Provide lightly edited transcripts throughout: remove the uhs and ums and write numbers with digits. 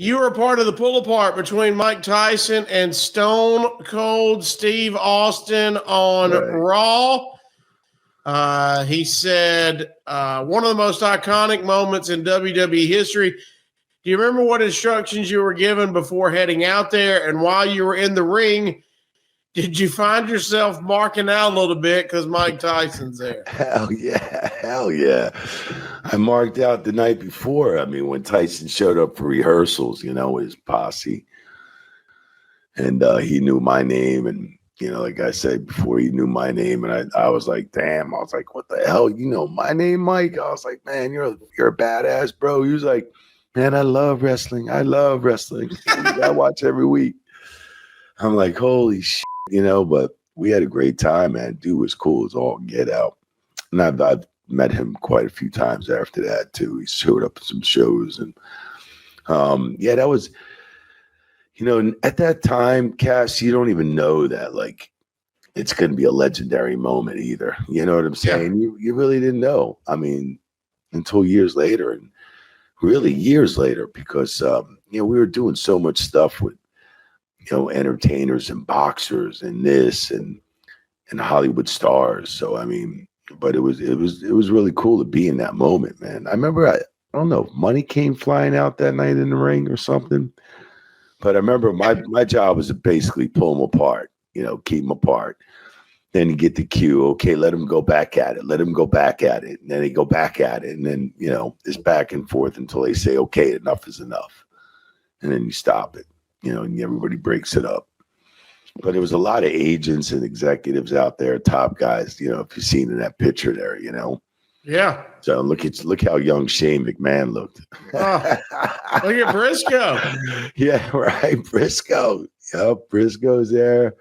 You were part of the pull apart between Mike Tyson and Stone Cold Steve Austin on Raw. He said, one of the most iconic moments in WWE history. Do you remember what instructions you were given before heading out there? And while you were in the ring, did you find yourself marking out a little bit because Mike Tyson's there? Hell yeah. I marked out the night before. I mean, when Tyson showed up for rehearsals, his posse. And he knew my name. And, like I said before, he knew my name. And I was like, damn. I was like, what the hell? You know my name, Mike? I was like, man, you're a badass, bro. He was like, man, I love wrestling. I watch every week. I'm like, holy shit, but we had a great time, man. Dude was cool as all get out. And I've met him quite a few times after that, too. He showed up at some shows. And, that was, at that time, Cass, you don't even know that, like, it's going to be a legendary moment either. You know what I'm saying? Yeah. You really didn't know. I mean, until years later, and really years later, because, we were doing so much stuff with, entertainers and boxers and this and Hollywood stars. So, I mean, but it was really cool to be in that moment, man. I remember, I don't know, if money came flying out that night in the ring or something. But I remember my job was to basically pull them apart, keep them apart. Then you get the cue. Okay, let them go back at it. Let them go back at it. And then they go back at it. And then, it's back and forth until they say, okay, enough is enough. And then you stop it, and everybody breaks it up. But there was a lot of agents and executives out there, top guys, if you've seen in that picture there, Yeah. So look how young Shane McMahon looked. Look at Briscoe. Yeah, right. Briscoe. Yep, Briscoe's there.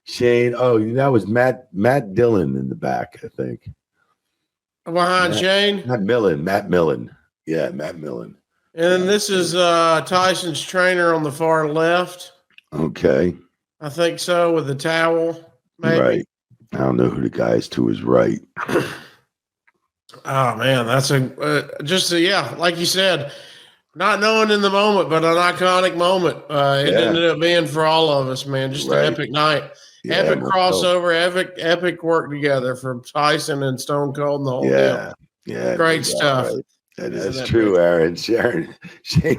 Shane. Oh, that was Matt Dillon in the back, I think. Behind Shane? Matt Millen. Yeah, Matt Millen. And then this is Tyson's trainer on the far left. Okay. I think so, with the towel, maybe. Right. I don't know who the guy is to his right. Oh, man, that's like you said, not knowing in the moment, but an iconic moment. It ended up being for all of us, man. Just an epic night. Yeah, epic crossover, epic work together from Tyson and Stone Cold and the whole deal. Yeah. Great stuff. Right. That's true, Aaron. Shane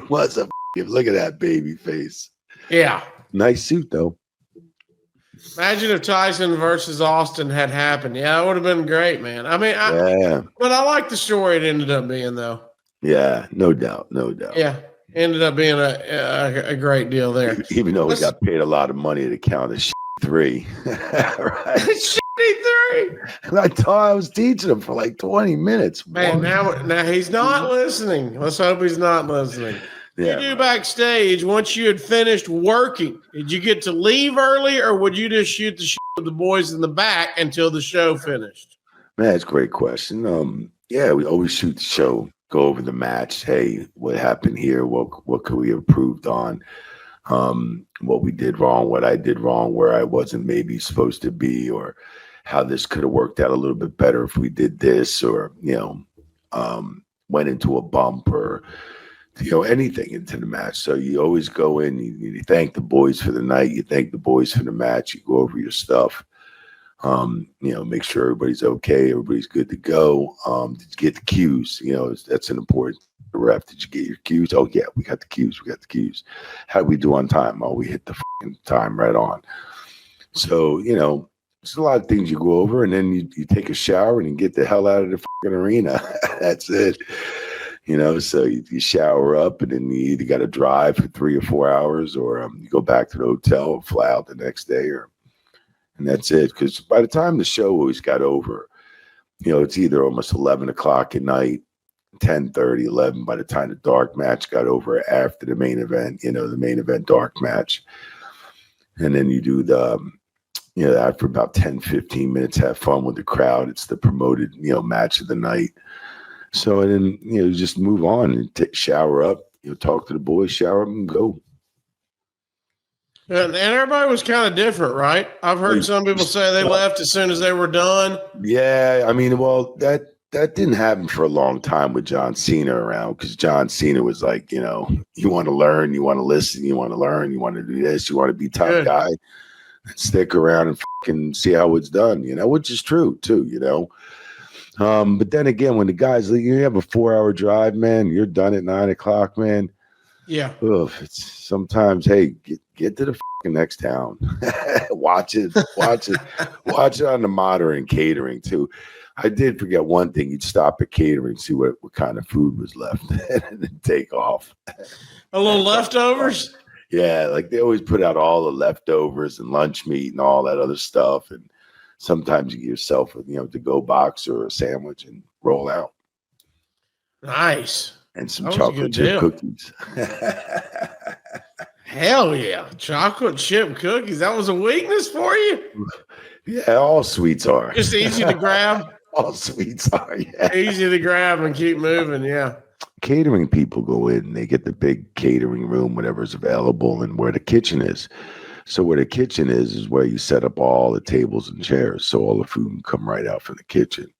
was look at that baby face. Yeah. Nice suit, though. Imagine if Tyson versus Austin had happened. Yeah, it would have been great, man. I mean, but I like the story it ended up being, though. Yeah, no doubt. Yeah, ended up being a great deal there. Even though we got paid a lot of money to count a 3. Right? 3. I thought I was teaching him for like 20 minutes. Man, now he's not listening. Let's hope he's not listening. Yeah, you do backstage, once you had finished working, did you get to leave early, or would you just shoot the shit with the boys in the back until the show finished? Man, that's a great question. Yeah, we always shoot the show, go over the match. Hey, what happened here? What could we have improved on? What we did wrong, what I did wrong, where I wasn't maybe supposed to be, or how this could have worked out a little bit better if we did this, or, went into a bump, or anything into the match. So you always go in, you thank the boys for the night, you thank the boys for the match, you go over your stuff, make sure everybody's okay, everybody's good to go. Did you get the cues? That's an important ref. Did you get your cues? Oh yeah, we got the cues. How did we do on time? Oh, we hit the time right on. So, there's a lot of things you go over, and then you take a shower and you get the hell out of the arena. That's it. So you shower up, and then you either got to drive for 3 or 4 hours, or you go back to the hotel and fly out the next day, and that's it. Because by the time the show always got over, it's either almost 11 o'clock at night, 10:30, 11 by the time the dark match got over after the main event, the main event dark match. And then you do after about 10, 15 minutes, have fun with the crowd. It's the promoted, match of the night. So, and then, you just move on and shower up, talk to the boys, shower up, and go. And everybody was kind of different, right? I've heard some people say they left as soon as they were done. Yeah, I mean, well, that that didn't happen for a long time with John Cena around, because John Cena was like, you want to learn, you want to listen, you want to learn, you want to do this, you want to be top Good. guy, stick around and fucking see how it's done, which is true too, But then again, when the guys, you have a 4-hour drive, man, you're done at 9 o'clock, man. Yeah. Oof, it's sometimes, hey, get to the fucking next town. watch it on the modern catering too. I did forget one thing. You'd stop at catering, see what kind of food was left, and then take off. A little leftovers? Yeah, like they always put out all the leftovers and lunch meat and all that other stuff. And sometimes you get yourself a to-go box or a sandwich and roll out. Nice. And some chocolate chip cookies. Hell yeah. Chocolate chip cookies. That was a weakness for you? Yeah, all sweets are. Just easy to grab. All sweets are, yeah. Easy to grab and keep moving, yeah. Catering people go in, they get the big catering room, whatever's available, and where the kitchen is. So where the kitchen is where you set up all the tables and chairs, so all the food can come right out from the kitchen.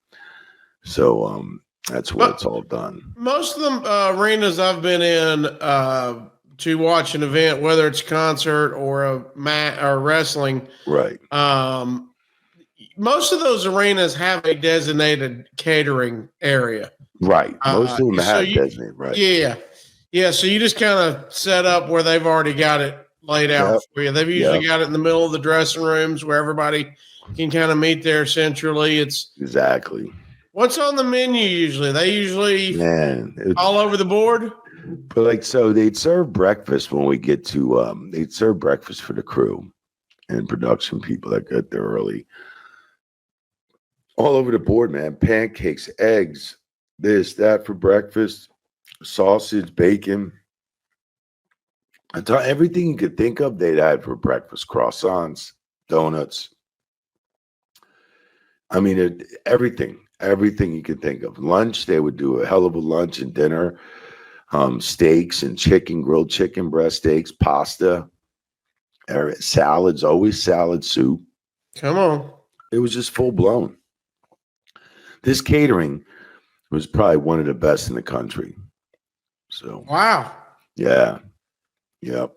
So that's where it's all done. Most of the arenas I've been in to watch an event, whether it's a concert or or wrestling, right? Most of those arenas have a designated catering area. Right. Most of them have designated, right? Yeah. Yeah. So you just kind of set up where they've already got it laid out for you. They've usually got it in the middle of the dressing rooms where everybody can kind of meet there centrally. It's exactly. What's on the menu usually? They usually all over the board. But like, so they'd serve breakfast when we get to, they'd serve breakfast for the crew and production people that get there early. All over the board, man. Pancakes, eggs, this, that for breakfast, sausage, bacon. Everything you could think of, they'd had for breakfast. Croissants, donuts. I mean, everything you could think of. Lunch, they would do a hell of a lunch and dinner. Steaks and chicken, grilled chicken, breast steaks, pasta, salads, always salad, soup. Come on. It was just full blown. This catering was probably one of the best in the country. So wow. Yeah. Yep.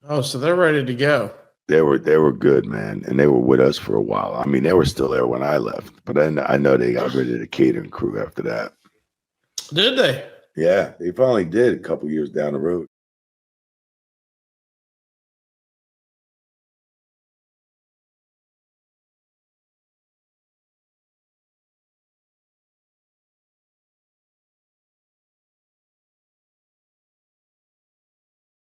Oh, so they're ready to go. They were good, man, and they were with us for a while. I mean, they were still there when I left, but I know they got rid of the catering crew after that. Did they? Yeah, they finally did a couple years down the road.